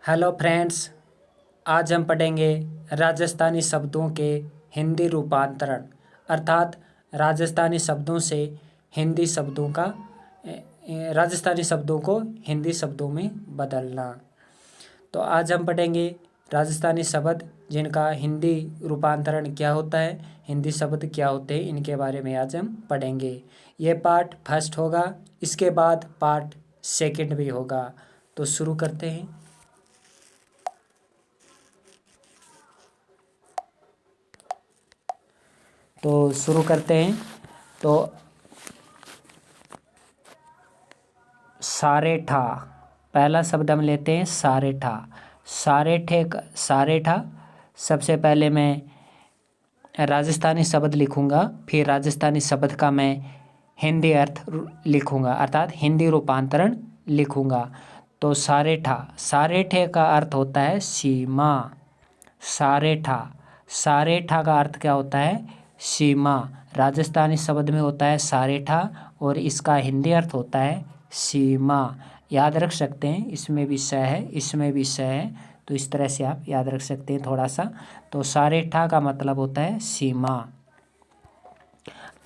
Hello friends. आज हम पढ़ेंगे राजस्थानी शब्दों के हिंदी रूपांतरण अर्थात राजस्थानी शब्दों से हिंदी शब्दों का राजस्थानी शब्दों को हिंदी शब्दों में बदलना। तो आज हम पढ़ेंगे राजस्थानी शब्द जिनका हिंदी रूपांतरण क्या होता है, हिंदी शब्द क्या होते हैं, इनके बारे में आज हम पढ़ेंगे। ये पार्ट फर्स्ट होगा, इसके बाद पार्ट सेकंड भी होगा। तो शुरू करते हैं। तो शुरू करते हैं। तो सारेठा, पहला शब्द हम लेते हैं सारेठा। सारेठा सबसे पहले मैं राजस्थानी शब्द लिखूंगा, फिर राजस्थानी शब्द का मैं हिंदी अर्थ लिखूंगा अर्थात हिंदी रूपांतरण लिखूंगा। तो सारेठे का अर्थ होता है सीमा। सारेठा का अर्थ क्या होता है? सीमा। राजस्थानी शब्द में होता है सारेठा और इसका हिंदी अर्थ होता है सीमा। याद रख सकते हैं, इसमें भी स है, इसमें भी स है, तो इस तरह से आप याद रख सकते हैं थोड़ा सा। तो सारेठा का मतलब होता है सीमा।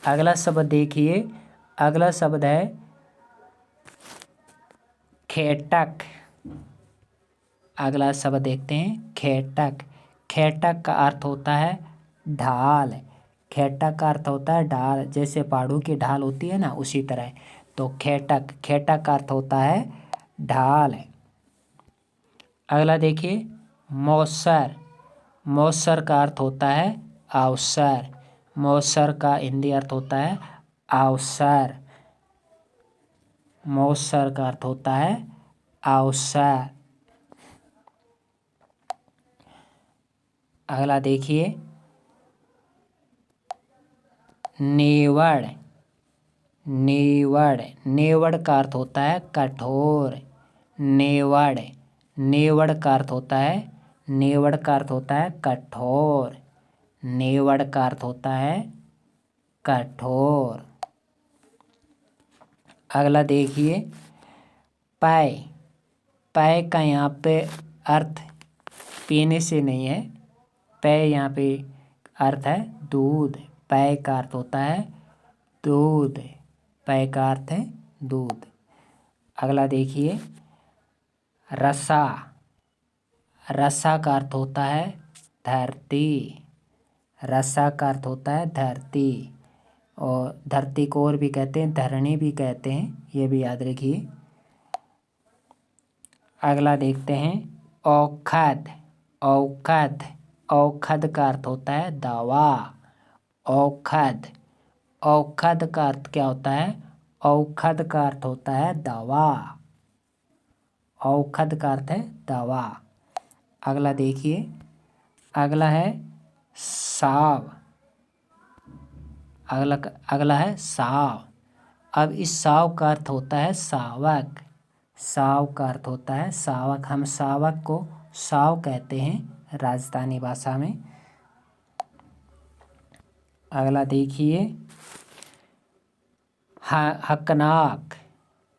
अगला शब्द देखिए, अगला शब्द है खेटक। अगला शब्द देखते हैं खेटक। खेटक का अर्थ होता है ढाल। खेटक का अर्थ होता है ढाल, जैसे पहाड़ों की ढाल होती है ना, उसी तरह। तो खेटक का अर्थ होता है ढाल। अगला देखिए मौसर। मौसर का अर्थ होता है अवसर। मौसर का हिंदी अर्थ होता है अवसर। मौसर का अर्थ होता है अवसर। अगला देखिए नेवड़। नेवड़ का अर्थ होता है कठोर। नेवड़ का अर्थ होता है कठोर। नेवड़ का अर्थ होता है कठोर। अगला देखिए पै। पै का यहाँ पे अर्थ पीने से नहीं है, पै यहाँ पे अर्थ है दूध। पै का अर्थ होता है दूध। पै का अर्थ है दूध। अगला देखिए रसा। रसा का अर्थ होता है धरती। रसा का अर्थ होता है धरती, और धरती को और भी कहते हैं धरणी भी कहते हैं, ये भी याद रखिए। अगला देखते हैं औखद। औखद का अर्थ होता है दवा। औखद का अर्थ क्या होता है? औखद का अर्थ होता है दवा। औखद का अर्थ है दवा। अगला देखिए, अगला है साव। अगला है साव। अब इस साव का अर्थ होता है सावक। साव का अर्थ होता है सावक। हम सावक को साव कहते हैं राजस्थानी भाषा में। अगला देखिए हकनाक।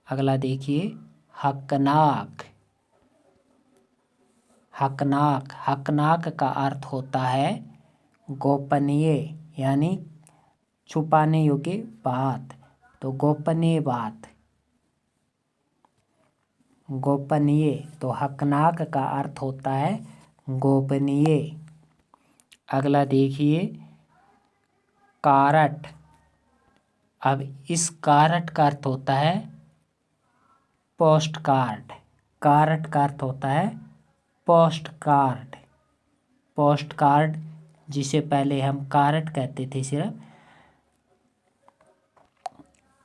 अगला देखिए हकनाक। हकनाक का अर्थ होता है गोपनीय, यानी छुपाने योग्य बात। तो गोपनीय बात, गोपनीय। तो हकनाक का अर्थ होता है गोपनीय। अगला देखिए कारट। अब इस कारट का अर्थ होता है पोस्ट कार्ड। कारट का अर्थ होता है पोस्ट कार्ड। पोस्ट कार्ड, जिसे पहले हम कारट कहते थे सिर्फ।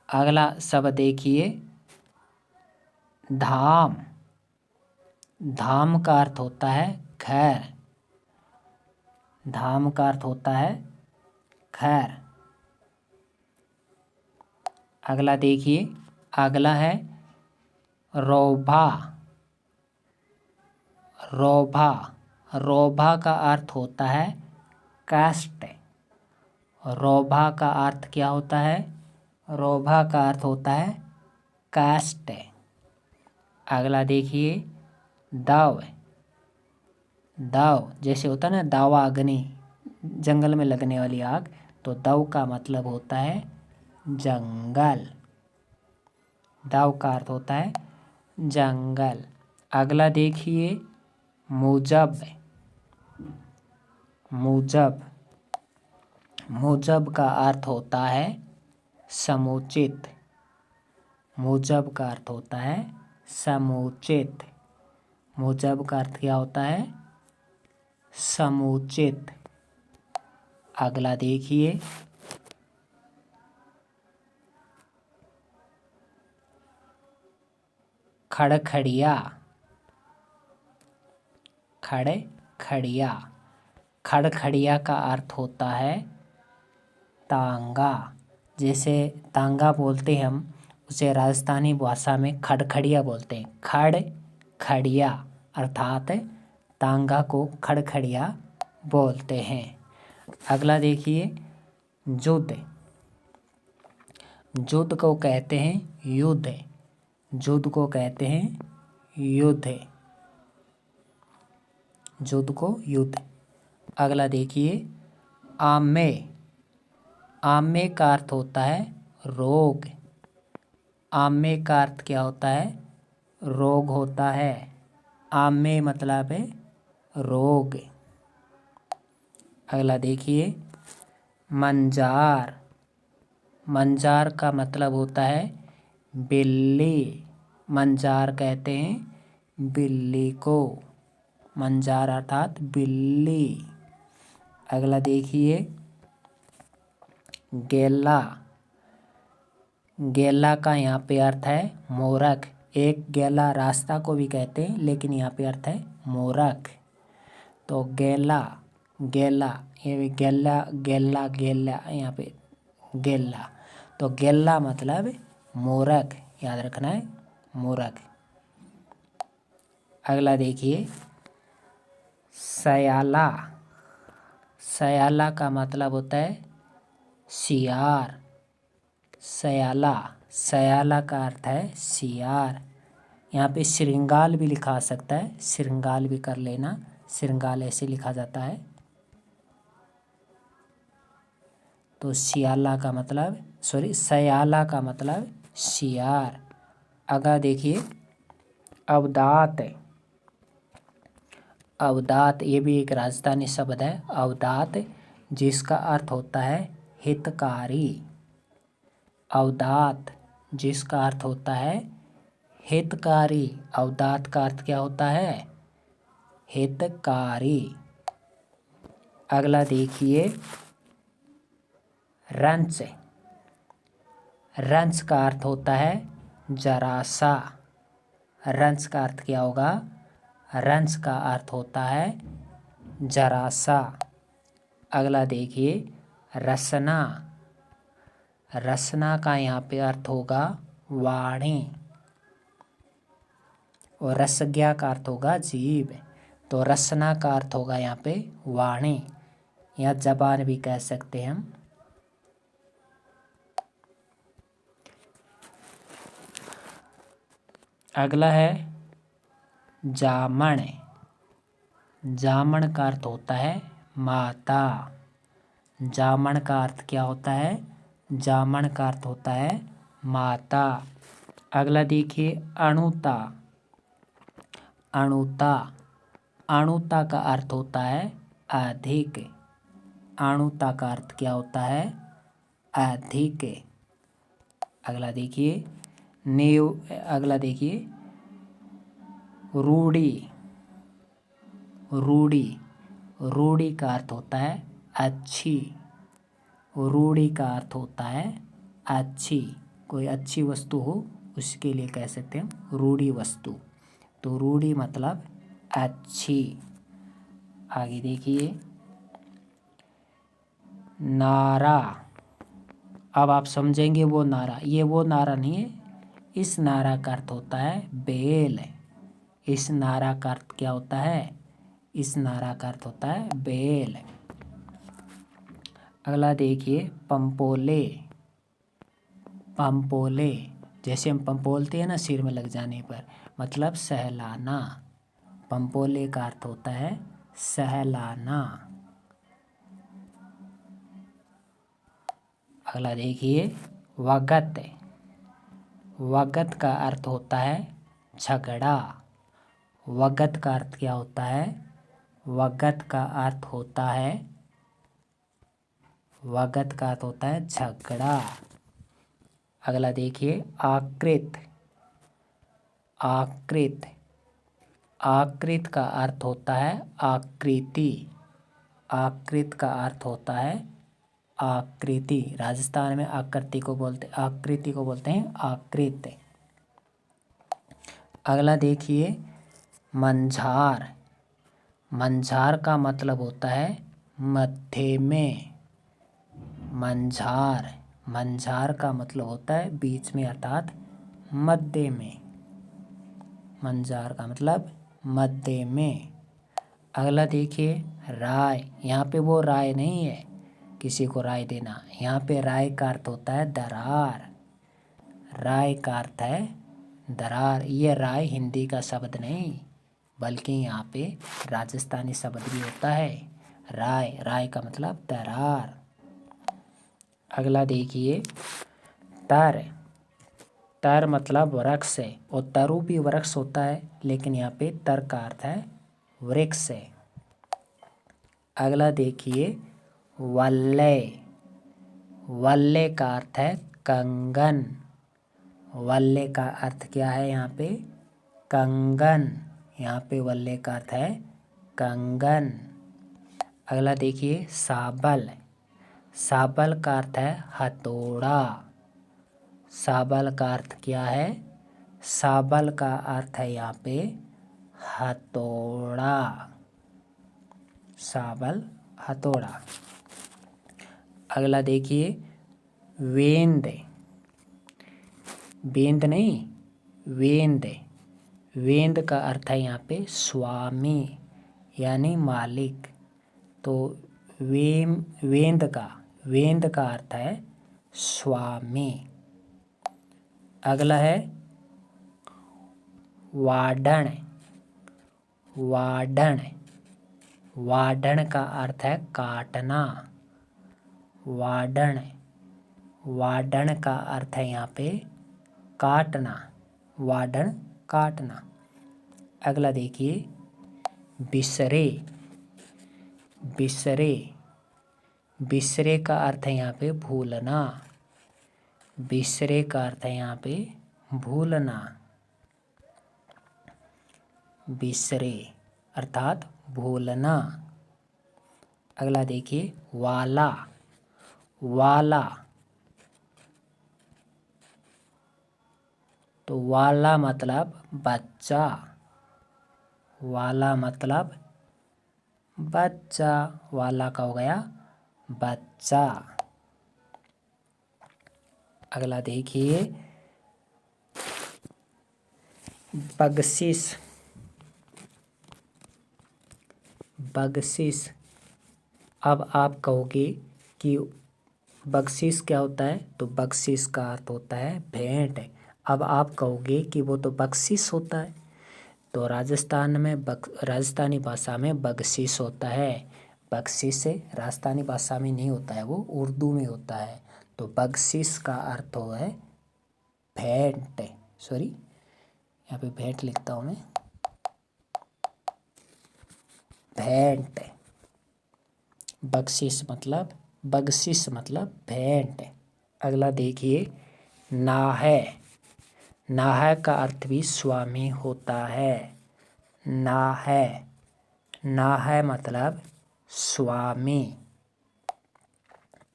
अगला शब्द देखिए धाम। धाम का अर्थ होता है घर। धाम का अर्थ होता है घर। अगला देखिए, अगला है रोभा। रोभा का अर्थ होता है कष्ट। रोभा का अर्थ क्या होता है? रोभा का अर्थ होता है कष्ट। अगला देखिए दव। दाव जैसे होता है ना, दावा अग्नि, जंगल में लगने वाली आग, तो दाव का मतलब होता है जंगल। दाव का अर्थ होता है जंगल। अगला देखिए मुजब। मुजब, मुजब का अर्थ होता है समुचित। मुजब का अर्थ होता है समुचित। मुजब का अर्थ क्या होता है? समुचित। अगला देखिए खड़खड़िया। खड़खड़िया, खड़खड़िया का अर्थ होता है तांगा। जैसे तांगा बोलते हैं हम, उसे राजस्थानी भाषा में खड़खड़िया बोलते हैं। खड़खड़िया अर्थात तांगा को खड़खड़िया बोलते हैं। अगला देखिए युद्ध। युद्ध को कहते हैं युद्ध। युद्ध को कहते हैं युद्ध। युद्ध को युद्ध। अगला देखिए आमे। आमे का अर्थ होता है रोग। आमे का अर्थ क्या होता है? रोग होता है। आमे मतलब है रोग। अगला देखिए मंजार। मंजार का मतलब होता है बिल्ली। मंजार कहते हैं बिल्ली को। मंजार अर्थात बिल्ली। अगला देखिए गेला। गेला का यहाँ पे अर्थ है मूर्ख। एक गेला रास्ता को भी कहते हैं, लेकिन यहाँ पे अर्थ है मूर्ख। तो गेला, गेला, ये गेला गेला गेला, यहाँ पे गेला, तो गेला मतलब मूर्ख, याद रखना है, मूर्ख। अगला देखिए सयाला। सयाला का मतलब होता है सियार। सयाला, सयाला का अर्थ है सियार। यहाँ पे श्रृंगाल भी लिखा सकता है, श्रृंगाल भी कर लेना। श्रृंगाल ऐसे लिखा जाता है। तो सियाला का मतलब सयाला का मतलब सियार। अगला देखिए अवदात। अवदात ये भी एक राजस्थानी शब्द है, अवदात, जिसका अर्थ होता है हितकारी। अवदात जिसका अर्थ होता है हितकारी। अवदात का अर्थ क्या होता है? हितकारी। अगला देखिए रंच। रंच का अर्थ होता है जरा सा। रंच का अर्थ क्या होगा? रंच का अर्थ होता है जरा सा। अगला देखिए रसना। रसना का यहाँ पे अर्थ होगा वाणी, और रसज्ञा का अर्थ होगा जीभ। तो रसना का अर्थ होगा यहाँ पे वाणी, या जबान भी कह सकते हैं हम। अगला है जामन। जामन का अर्थ होता है माता। जामन का अर्थ क्या होता है? जामन का अर्थ होता है माता। अगला देखिए अणुता। अणुता, अणुता का अर्थ होता है अधिक। अणुता का अर्थ क्या होता है? अधिक। अगला देखिए अगला देखिए रूढ़ी। रूढ़ी, रूढ़ी का अर्थ होता है अच्छी। रूढ़ी का अर्थ होता है अच्छी। कोई अच्छी वस्तु हो उसके लिए कह सकते हैं रूढ़ी वस्तु। तो रूढ़ी मतलब अच्छी। आगे देखिए नारा। अब आप समझेंगे वो नारा, ये वो नारा नहीं है। इस नारा का अर्थ होता है बेल। इस नारा का अर्थ क्या होता है? इस नारा का अर्थ होता है बेल। अगला देखिए पंपोले। पंपोले, जैसे हम पंपोलते हैं ना सिर में लग जाने पर, मतलब सहलाना। पंपोले का अर्थ होता है सहलाना। अगला देखिए वगत। वगत का अर्थ होता है झगड़ा। वगत का अर्थ क्या होता है? वगत का अर्थ होता है झगड़ा। अगला देखिए आकृत। आकृत। आकृत का अर्थ होता है आकृति। आकृत का अर्थ होता है आकृति। राजस्थान में आकृति को बोलते हैं आकृत। अगला देखिए मंझार। मंझार का मतलब होता है मध्य में। मंझार का मतलब होता है बीच में अर्थात मध्य में। मंझार का मतलब मध्य में। अगला देखिए राय। यहाँ पे वो राय नहीं है किसी को राय देना। यहाँ पे राय का अर्थ होता है दरार। राय का अर्थ है दरार। ये राय हिंदी का शब्द नहीं बल्कि यहाँ पे राजस्थानी शब्द भी होता है राय। राय का मतलब दरार। अगला देखिए तर। तर मतलब वृक्ष है और तरु भी वृक्ष होता है लेकिन यहाँ पे तर का अर्थ है वृक्ष है। अगला देखिए वल्लय। वल्लय का अर्थ है कंगन। वल्लय का अर्थ क्या है यहाँ पे? कंगन। यहाँ पे वल्लय का अर्थ है कंगन। अगला देखिए साबल। साबल का अर्थ है हथौड़ा। साबल का अर्थ क्या है? साबल का अर्थ है यहाँ पे हथौड़ा। साबल हथौड़ा। अगला देखिए वेंद। वेंद नहीं वेंद। वेंद का अर्थ है यहाँ पे स्वामी यानी मालिक। तो वेंद का अर्थ है स्वामी। अगला है वाढ़न। वाढ़न। वाढ़न का अर्थ है काटना। वाढ़न। वाढ़न का अर्थ है यहाँ पे काटना। वाढ़न काटना। अगला देखिए बिसरे। बिसरे। बिसरे का अर्थ है यहाँ पे भूलना। बिसरे का अर्थ है यहाँ पे भूलना। बिसरे अर्थात भूलना। अगला देखिए वाला। वाला। तो वाला मतलब बच्चा। वाला मतलब बच्चा। वाला का हो गया बच्चा। अगला देखिए बख्शिश। बख्शिश। अब आप कहोगे कि बख्शिश क्या होता है? तो बख्शिश का अर्थ होता है भेंट। अब आप कहोगे कि वो तो बख्शिश होता है। तो राजस्थानी भाषा में बख्शिश होता है। बख्शिश राजस्थानी भाषा में नहीं होता है, वो उर्दू में होता है। तो बख्शिश का अर्थ हो है भेंट। सॉरी यहाँ पे भेंट लिखता हूँ मैं। भेंट। बख्शिश मतलब भेंट। अगला देखिए नाहे। नाहे का अर्थ भी स्वामी होता है। नाहे। नाहे मतलब स्वामी।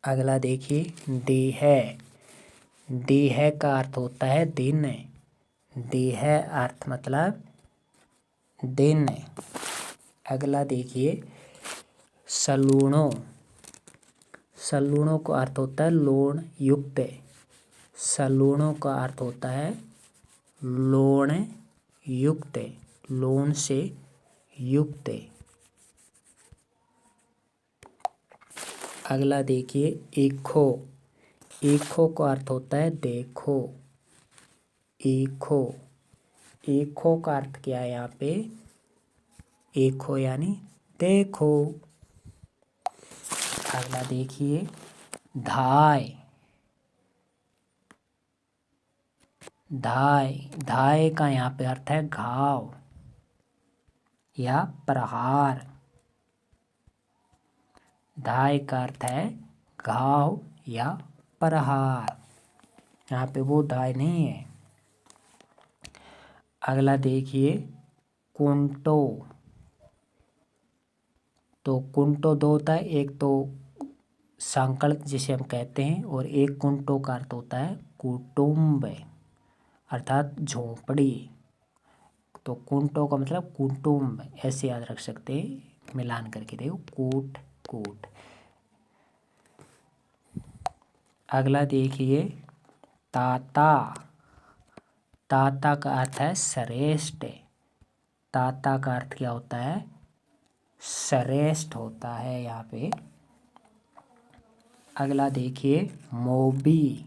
अगला देखिए देहे। देहे का अर्थ होता है दिन। देहे अर्थ मतलब दिन। अगला देखिए सलूणों। सलूणों का अर्थ होता है लोण युक्त। सलूणों का अर्थ होता है लोण युक्त। लोण से युक्त। अगला देखिए ईखो। ईखो का अर्थ होता है देखो। ईखो। ईखो का अर्थ क्या है यहाँ पे? ईखो यानी देखो। अगला देखिए धाय। धाय, धाय का यहाँ पे अर्थ है घाव या प्रहार। धाय का अर्थ है घाव या प्रहार, यहाँ पे वो धाय नहीं है। अगला देखिए कुंटो। तो कुंटो दो होता है, एक तो सांकड़ जिसे हम कहते हैं, और एक कुंटो का अर्थ होता है कुटुंब अर्थात झोपड़ी। तो कुंटो का मतलब कुटुंब, ऐसे याद रख सकते हैं, मिलान करके देखो कूट कूट। अगला देखिए ताता। ताता का अर्थ है श्रेष्ठ। ताता का अर्थ क्या होता है? श्रेष्ठ होता है यहाँ पे। अगला देखिए मोबी।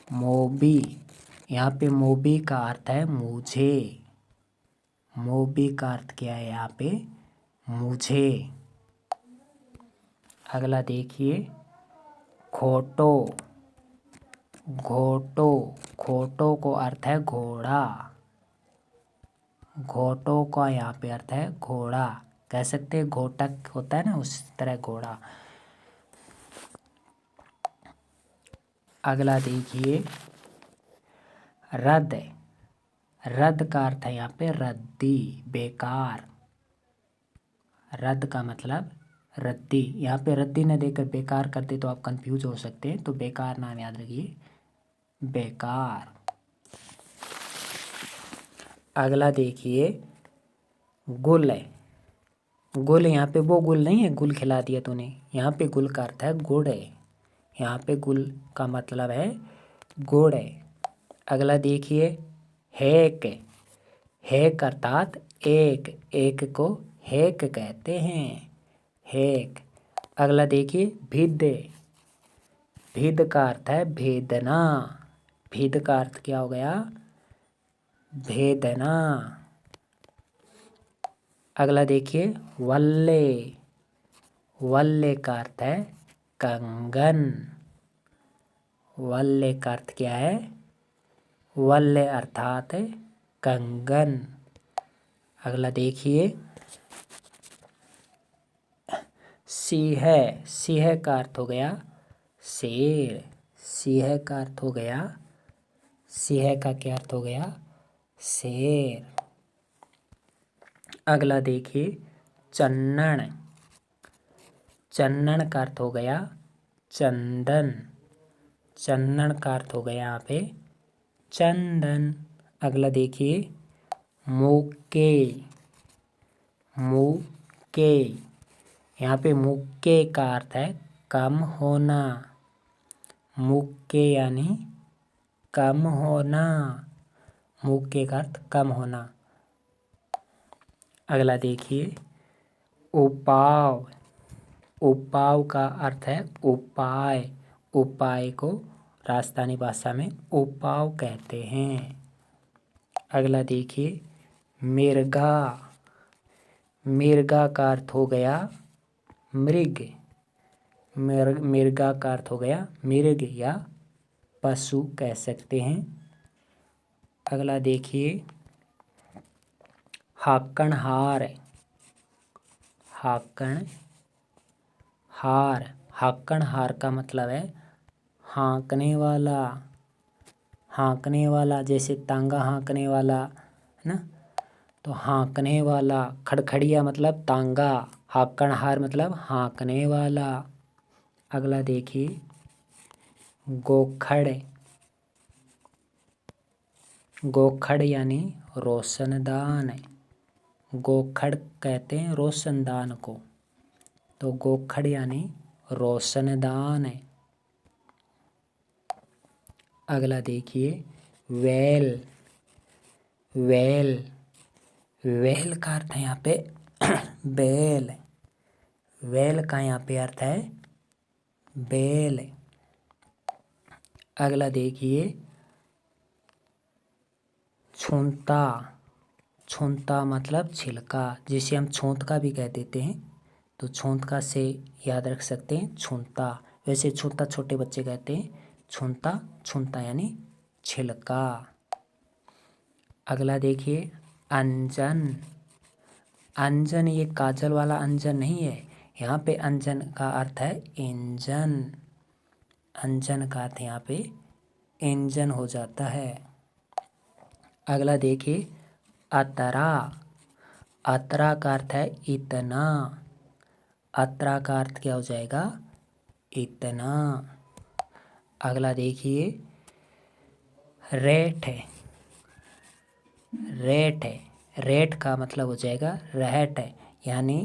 मोबी, यहाँ पे मोबी का अर्थ है मुझे। मोबी का अर्थ क्या है यहाँ पे? मुझे। अगला देखिए घोटो। घोटो, घोटो को अर्थ है घोड़ा। घोटो का यहाँ पे अर्थ है घोड़ा, कह सकते हैं घोटक होता है ना, उस तरह घोड़ा। अगला देखिए रद्द। रद्द का अर्थ है यहाँ पे रद्दी, बेकार। रद्द का मतलब रद्दी, यहाँ पे रद्दी न देकर बेकार करते तो आप कंफ्यूज हो सकते हैं, तो बेकार नाम याद रखिए, बेकार। अगला देखिए गुल। गुल, यहाँ पे वो गुल नहीं है गुल खिला दिया तूने, यहाँ पे गुल का अर्थ है गुड़ है। यहाँ पे गुल का मतलब है गुड़ है। अगला देखिए हेक। हेक अर्थात एक, एक को हेक कहते हैं, हेक। अगला देखिए भिद। भिद का अर्थ है भेदना। भिद का अर्थ क्या हो गया? भेदना। अगला देखिए वल्ले। वल्ले का अर्थ है कंगन। वल्ले का अर्थ क्या है? वल्ले अर्थात कंगन। अगला देखिए सिंह। सिंह का अर्थ हो गया शेर। सिंह का अर्थ हो गया, सिंह का क्या अर्थ हो गया? शेर। अगला देखिए चन्नन। चन्नन का अर्थ हो गया चंदन। चंदन का अर्थ हो गया यहाँ पे चंदन। अगला देखिए मुक्के। मुक्के, यहाँ पे मुक्के का अर्थ है कम होना। मुक्के यानी कम होना। मुक्के का अर्थ कम होना। अगला देखिए उपाव। उपाव का अर्थ है उपाय। उपाय को राजस्थानी भाषा में उपाव कहते हैं। अगला देखिए मिर्गा। मिर्गा का अर्थ हो गया मृग। मिर्गा का अर्थ हो गया मृग या पशु कह सकते हैं। अगला देखिए हाकणहार। हाकणहार। हाकणहार का मतलब है हाँकने वाला। हाँकने वाला, जैसे तांगा हाँकने वाला है ना, तो हाँकने वाला। खड़खड़िया मतलब तांगा, हाकणहार मतलब हाँकने वाला। अगला देखिए गोखड़। गोखड़ यानी रोशनदान। गोखड़ कहते हैं रोशनदान को, तो गोखड़ यानी रोशनदान है। अगला देखिए वैल। वैल, वैल का अर्थ है यहाँ पे बैल। वैल का यहाँ पे अर्थ है बैल। अगला देखिए छूंता। छोंता मतलब छिलका, जिसे हम छोंतका भी कह देते हैं, तो छोंतका से याद रख सकते हैं छोंता। वैसे छोंता छोटे बच्चे कहते हैं, छोंता छोंता यानी छिलका। अगला देखिए अंजन। अंजन ये काजल वाला अंजन नहीं है, यहाँ पे अंजन का अर्थ है इंजन। अंजन का अर्थ यहाँ पे इंजन हो जाता है। अगला देखिए अतरा। अतरा का अर्थ है इतना। अतरा का अर्थ क्या हो जाएगा? इतना। अगला देखिए रेठ है। रेठ है, रेठ का मतलब हो जाएगा रहट है, यानी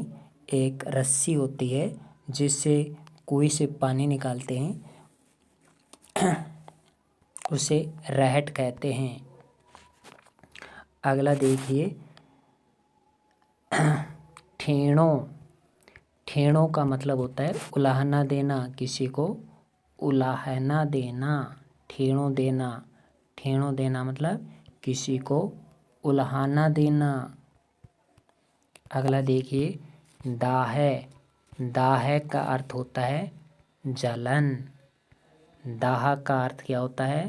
एक रस्सी होती है जिससे कुएं से पानी निकालते हैं, उसे रहट कहते हैं। अगला देखिए ठेणो। ठेणो का मतलब होता है उलाहना देना, किसी को उलाहना देना, ठेणो देना। ठेणो देना मतलब किसी को उलाहना देना। अगला देखिए दाहे। दाहे का अर्थ होता है जलन। दाह का अर्थ क्या होता है?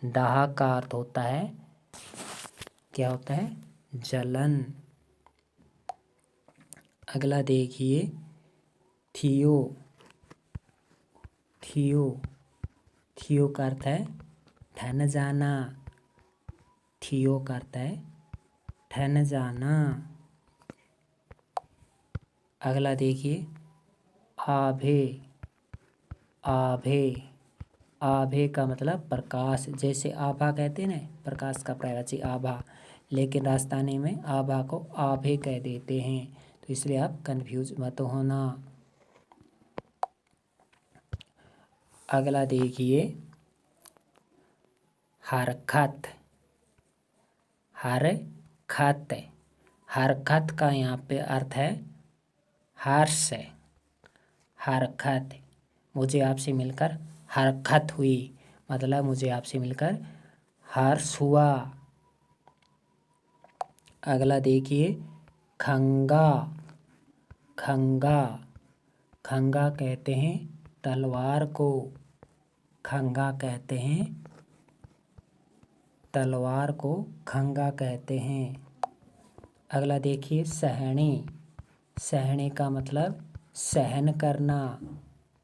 दाह का अर्थ होता है, क्या होता है? जलन। अगला देखिए थियो। थियो। थियो का अर्थ है ठन जाना। थियो का अर्थ है ठन जाना। अगला देखिए आभे। आभे। आभे का मतलब प्रकाश, जैसे आभा कहते हैं ना, प्रकाश का पर्यायवाची आभा, लेकिन राजस्थानी में आभा को आभे कह देते हैं, तो इसलिए आप कंफ्यूज मत होना। अगला देखिए हरकत। हरकत। हरकत का यहाँ पे अर्थ है हर्ष। हरकत, मुझे आपसे मिलकर हरकत हुई, मतलब मुझे आपसे मिलकर हर्ष हुआ। अगला देखिए खंगा। खंगा। खंगा कहते हैं तलवार को। खंगा कहते हैं तलवार को, खंगा कहते हैं। अगला देखिए सहनी। सहनी का मतलब सहन करना।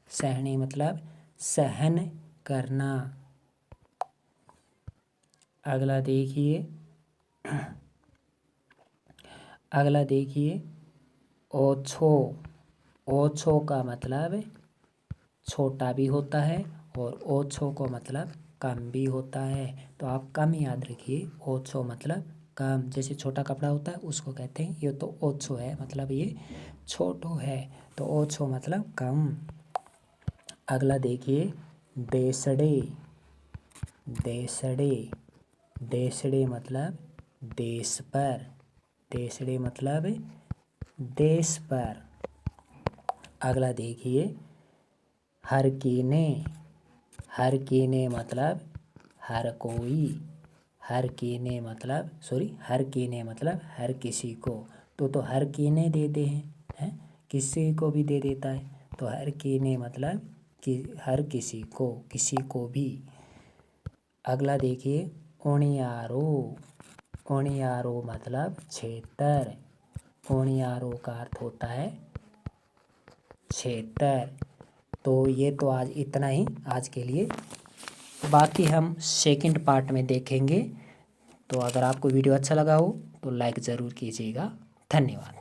सहनी मतलब सहन करना। अगला देखिए अगला देखिए ओछो। ओछो का मतलब छोटा भी होता है और ओछो को मतलब कम भी होता है, तो आप कम याद रखिए। ओछो मतलब कम, जैसे छोटा कपड़ा होता है उसको कहते हैं ये तो ओछो है, मतलब ये छोटो है, तो ओछो मतलब कम। अगला देखिए देसड़े। देसड़े। देसड़े मतलब देश पर। देसड़े मतलब देश पर। अगला देखिए हर कीने। हर कीने मतलब हर कोई। हर कीने मतलब हर कीने मतलब हर किसी को, तो हर कीने देते हैं, किसी को भी दे देता है, तो हर कीने मतलब कि हर किसी को भी। अगला देखिए उणियारो। उणियारो मतलब क्षेत्र। उणियारो का अर्थ होता है क्षेत्र। तो ये तो आज इतना ही आज के लिए, बाकी हम सेकंड पार्ट में देखेंगे। तो अगर आपको वीडियो अच्छा लगा हो तो लाइक ज़रूर कीजिएगा। धन्यवाद।